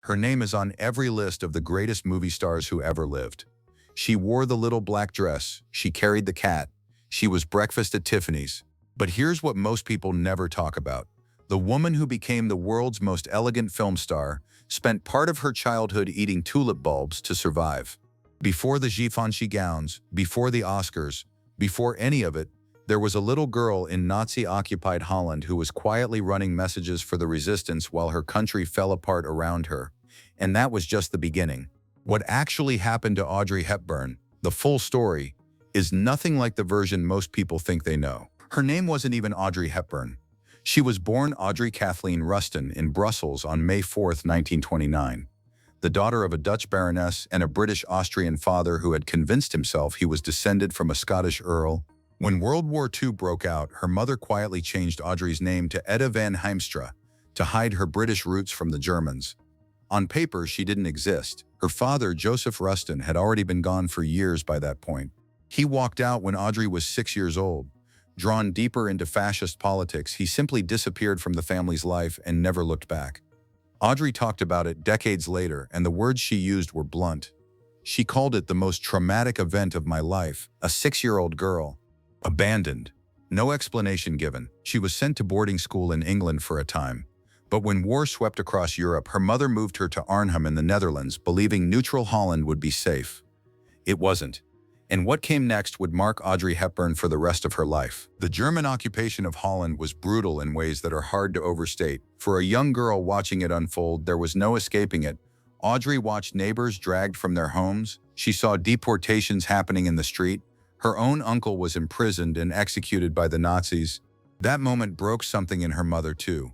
Her name is on every list of the greatest movie stars who ever lived. She wore the little black dress, she carried the cat, she was breakfast at Tiffany's. But here's what most people never talk about. The woman who became the world's most elegant film star spent part of her childhood eating tulip bulbs to survive. Before the Givenchy gowns, before the Oscars, before any of it, there was a little girl in Nazi-occupied Holland who was quietly running messages for the resistance while her country fell apart around her. And that was just the beginning. What actually happened to Audrey Hepburn, the full story, is nothing like the version most people think they know. Her name wasn't even Audrey Hepburn. She was born Audrey Kathleen Ruston in Brussels on May 4, 1929. The daughter of a Dutch baroness and a British-Austrian father who had convinced himself he was descended from a Scottish earl. When World War II broke out, her mother quietly changed Audrey's name to Edda van Heimstra to hide her British roots from the Germans. On paper, she didn't exist. Her father, Joseph Ruston, had already been gone for years by that point. He walked out when Audrey was 6 years old. Drawn deeper into fascist politics, he simply disappeared from the family's life and never looked back. Audrey talked about it decades later, and the words she used were blunt. She called it the most traumatic event of my life, a 6-year-old girl. Abandoned. No explanation given. She was sent to boarding school in England for a time. But when war swept across Europe, her mother moved her to Arnhem in the Netherlands, believing neutral Holland would be safe. It wasn't. And what came next would mark Audrey Hepburn for the rest of her life. The German occupation of Holland was brutal in ways that are hard to overstate. For a young girl watching it unfold, there was no escaping it. Audrey watched neighbors dragged from their homes. She saw deportations happening in the street. Her own uncle was imprisoned and executed by the Nazis. That moment broke something in her mother too.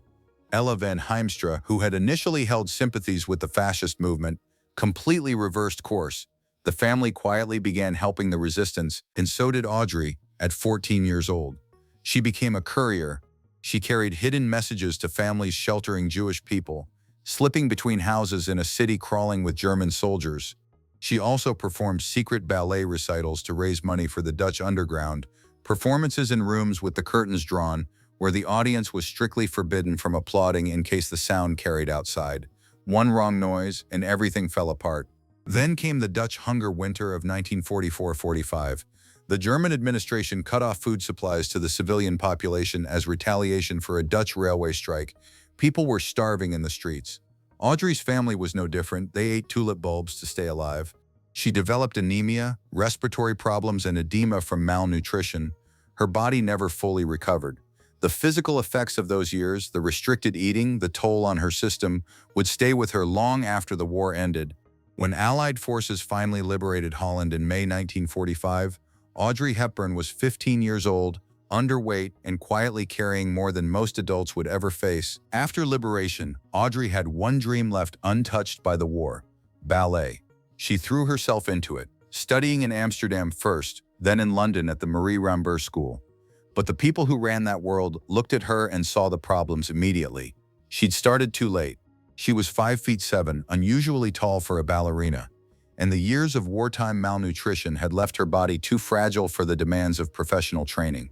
Ella van Heimstra, who had initially held sympathies with the fascist movement, completely reversed course. The family quietly began helping the resistance, and so did Audrey, at 14 years old. She became a courier. She carried hidden messages to families sheltering Jewish people, slipping between houses in a city crawling with German soldiers. She also performed secret ballet recitals to raise money for the Dutch underground, performances in rooms with the curtains drawn, where the audience was strictly forbidden from applauding in case the sound carried outside. One wrong noise, and everything fell apart. Then came the Dutch hunger winter of 1944-45. The German administration cut off food supplies to the civilian population as retaliation for a Dutch railway strike. People were starving in the streets. Audrey's family was no different. They ate tulip bulbs to stay alive. She developed anemia, respiratory problems, and edema from malnutrition. Her body never fully recovered. The physical effects of those years, the restricted eating, the toll on her system, would stay with her long after the war ended. When Allied forces finally liberated Holland in May 1945, Audrey Hepburn was 15 years old, underweight, and quietly carrying more than most adults would ever face. After liberation, Audrey had one dream left untouched by the war: ballet. She threw herself into it, studying in Amsterdam first, then in London at the Marie Rambert School. But the people who ran that world looked at her and saw the problems immediately. She'd started too late. She was 5'7", unusually tall for a ballerina, and the years of wartime malnutrition had left her body too fragile for the demands of professional training.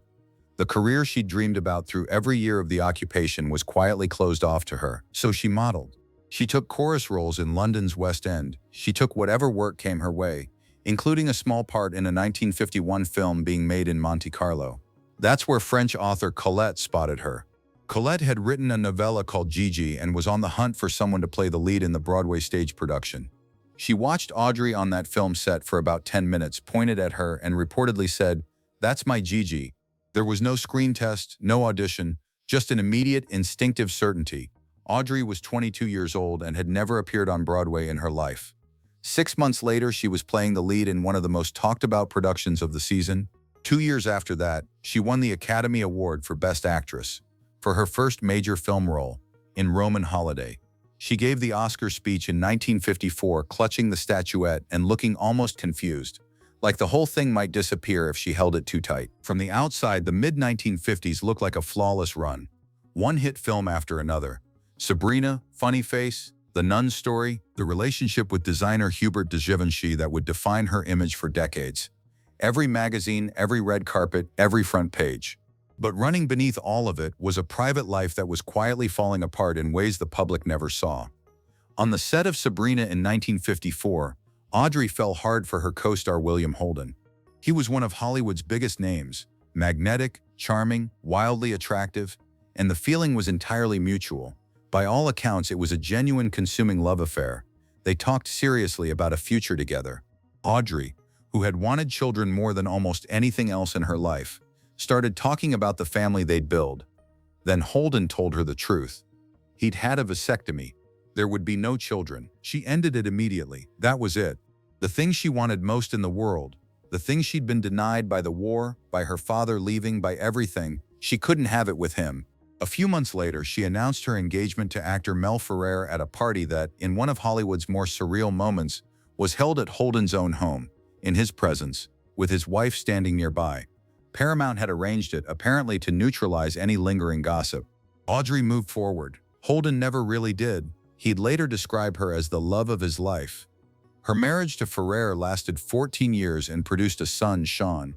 The career she'd dreamed about through every year of the occupation was quietly closed off to her, so she modeled. She took chorus roles in London's West End. She took whatever work came her way, including a small part in a 1951 film being made in Monte Carlo. That's where French author Colette spotted her. Colette had written a novella called Gigi and was on the hunt for someone to play the lead in the Broadway stage production. She watched Audrey on that film set for about 10 minutes, pointed at her, and reportedly said, "That's my Gigi." There was no screen test, no audition, just an immediate, instinctive certainty. Audrey was 22 years old and had never appeared on Broadway in her life. 6 months later, she was playing the lead in one of the most talked-about productions of the season. 2 years after that, she won the Academy Award for Best Actress for her first major film role, in Roman Holiday. She gave the Oscar speech in 1954, clutching the statuette and looking almost confused, like the whole thing might disappear if she held it too tight. From the outside, the mid-1950s looked like a flawless run. One hit film after another. Sabrina, Funny Face, The Nun's Story, the relationship with designer Hubert de Givenchy that would define her image for decades. Every magazine, every red carpet, every front page. But running beneath all of it was a private life that was quietly falling apart in ways the public never saw. On the set of Sabrina in 1954, Audrey fell hard for her co-star William Holden. He was one of Hollywood's biggest names, magnetic, charming, wildly attractive, and the feeling was entirely mutual. By all accounts, it was a genuine consuming love affair. They talked seriously about a future together. Audrey, who had wanted children more than almost anything else in her life, started talking about the family they'd build. Then Holden told her the truth. He'd had a vasectomy. There would be no children. She ended it immediately. That was it. The thing she wanted most in the world, the thing she'd been denied by the war, by her father leaving, by everything, she couldn't have it with him. A few months later, she announced her engagement to actor Mel Ferrer at a party that, in one of Hollywood's more surreal moments, was held at Holden's own home, in his presence, with his wife standing nearby. Paramount had arranged it, apparently to neutralize any lingering gossip. Audrey moved forward. Holden never really did. He'd later describe her as the love of his life. Her marriage to Ferrer lasted 14 years and produced a son, Sean.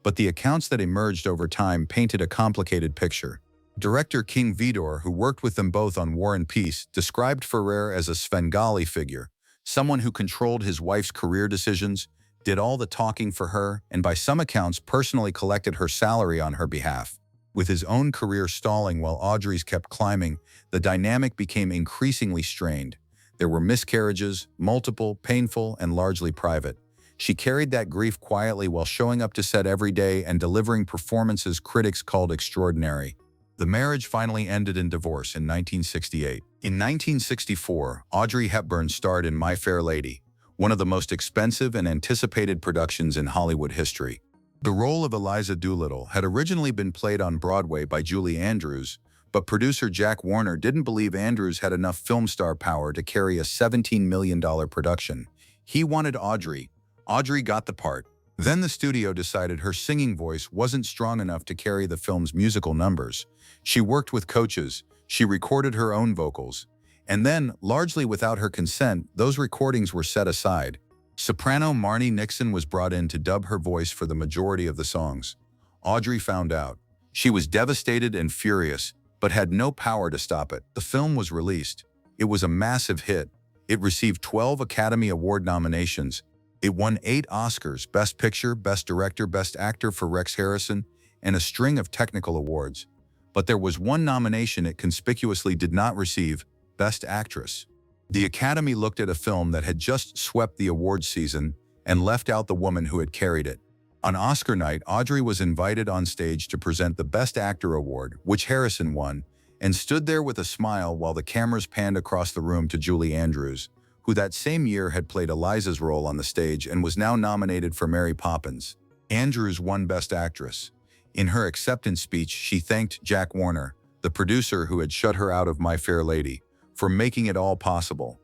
But the accounts that emerged over time painted a complicated picture. Director King Vidor, who worked with them both on War and Peace, described Ferrer as a Svengali figure, someone who controlled his wife's career decisions, did all the talking for her, and by some accounts personally collected her salary on her behalf. With his own career stalling while Audrey's kept climbing, the dynamic became increasingly strained. There were miscarriages, multiple, painful, and largely private. She carried that grief quietly while showing up to set every day and delivering performances critics called extraordinary. The marriage finally ended in divorce in 1968. In 1964, Audrey Hepburn starred in My Fair Lady, one of the most expensive and anticipated productions in Hollywood history. The role of Eliza Doolittle had originally been played on Broadway by Julie Andrews, but producer Jack Warner didn't believe Andrews had enough film star power to carry a $17 million production. He wanted Audrey. Audrey got the part. Then the studio decided her singing voice wasn't strong enough to carry the film's musical numbers. She worked with coaches. She recorded her own vocals. And then, largely without her consent, those recordings were set aside. Soprano Marni Nixon was brought in to dub her voice for the majority of the songs. Audrey found out. She was devastated and furious, but had no power to stop it. The film was released. It was a massive hit. It received 12 Academy Award nominations. It won 8 Oscars, Best Picture, Best Director, Best Actor for Rex Harrison, and a string of technical awards. But there was one nomination it conspicuously did not receive, Best Actress. The Academy looked at a film that had just swept the awards season and left out the woman who had carried it. On Oscar night, Audrey was invited on stage to present the Best Actor award, which Harrison won, and stood there with a smile while the cameras panned across the room to Julie Andrews, who that same year had played Eliza's role on the stage and was now nominated for Mary Poppins. Andrews won Best Actress. In her acceptance speech, she thanked Jack Warner, the producer who had shut her out of My Fair Lady, for making it all possible.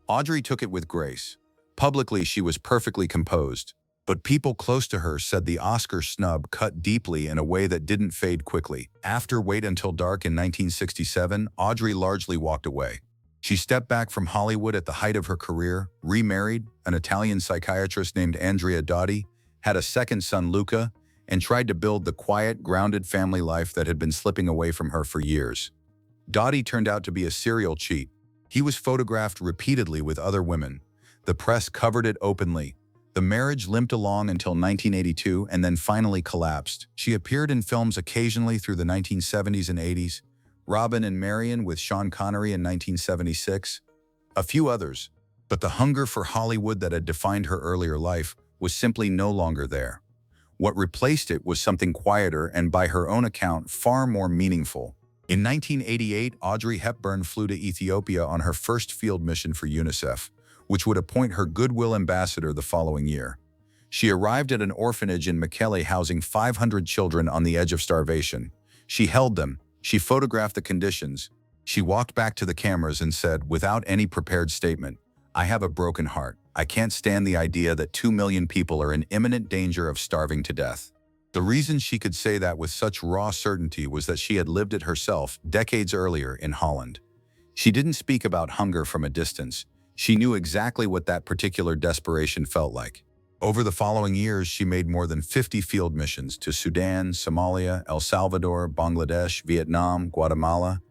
Audrey took it with grace. Publicly, she was perfectly composed, but people close to her said the Oscar snub cut deeply in a way that didn't fade quickly. After Wait Until Dark in 1967, Audrey largely walked away. She stepped back from Hollywood at the height of her career, remarried, an Italian psychiatrist named Andrea Dotti, had a second son, Luca, and tried to build the quiet, grounded family life that had been slipping away from her for years. Dotti turned out to be a serial cheat. He was photographed repeatedly with other women. The press covered it openly. The marriage limped along until 1982 and then finally collapsed. She appeared in films occasionally through the 1970s and 80s, Robin and Marion with Sean Connery in 1976, a few others. But the hunger for Hollywood that had defined her earlier life was simply no longer there. What replaced it was something quieter and, by her own account, far more meaningful. In 1988, Audrey Hepburn flew to Ethiopia on her first field mission for UNICEF, which would appoint her Goodwill Ambassador the following year. She arrived at an orphanage in Mekelle housing 500 children on the edge of starvation. She held them. She photographed the conditions. She walked back to the cameras and said, without any prepared statement, "I have a broken heart. I can't stand the idea that 2 million people are in imminent danger of starving to death." The reason she could say that with such raw certainty was that she had lived it herself decades earlier in Holland. She didn't speak about hunger from a distance. She knew exactly what that particular desperation felt like. Over the following years, she made more than 50 field missions to Sudan, Somalia, El Salvador, Bangladesh, Vietnam, Guatemala,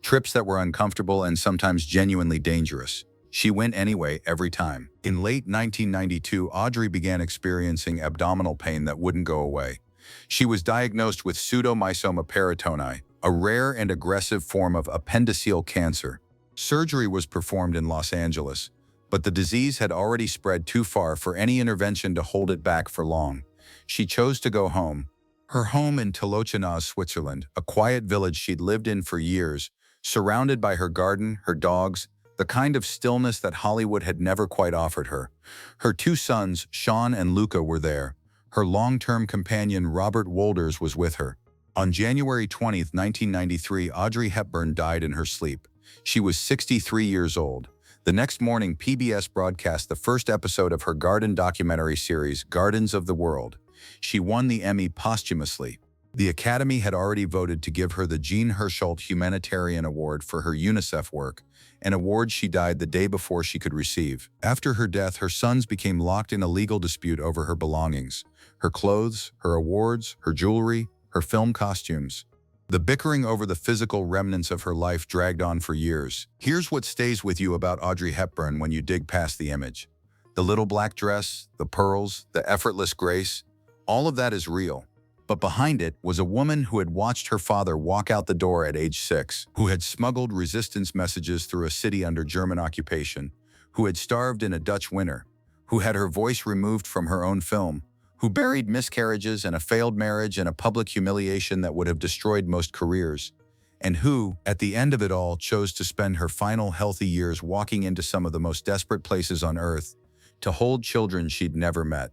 trips that were uncomfortable and sometimes genuinely dangerous. She went anyway every time. In late 1992, Audrey began experiencing abdominal pain that wouldn't go away. She was diagnosed with pseudomyxoma peritoni, a rare and aggressive form of appendiceal cancer. Surgery was performed in Los Angeles, but the disease had already spread too far for any intervention to hold it back for long. She chose to go home. Her home in Tolochenaz, Switzerland, a quiet village she'd lived in for years, surrounded by her garden, her dogs, the kind of stillness that Hollywood had never quite offered her. Her two sons, Sean and Luca, were there. Her long-term companion, Robert Wolders, was with her. On January 20, 1993, Audrey Hepburn died in her sleep. She was 63 years old. The next morning, PBS broadcast the first episode of her garden documentary series, Gardens of the World. She won the Emmy posthumously. The Academy had already voted to give her the Jean Hersholt Humanitarian Award for her UNICEF work, an award she died the day before she could receive. After her death, her sons became locked in a legal dispute over her belongings, her clothes, her awards, her jewelry, her film costumes. The bickering over the physical remnants of her life dragged on for years. Here's what stays with you about Audrey Hepburn when you dig past the image. The little black dress, the pearls, the effortless grace, all of that is real. But behind it was a woman who had watched her father walk out the door at age 6, who had smuggled resistance messages through a city under German occupation, who had starved in a Dutch winter, who had her voice removed from her own film, who buried miscarriages and a failed marriage and a public humiliation that would have destroyed most careers, and who, at the end of it all, chose to spend her final healthy years walking into some of the most desperate places on earth to hold children she'd never met.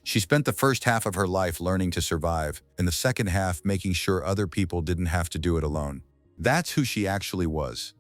She spent the first half of her life learning to survive, and the second half making sure other people didn't have to do it alone. That's who she actually was.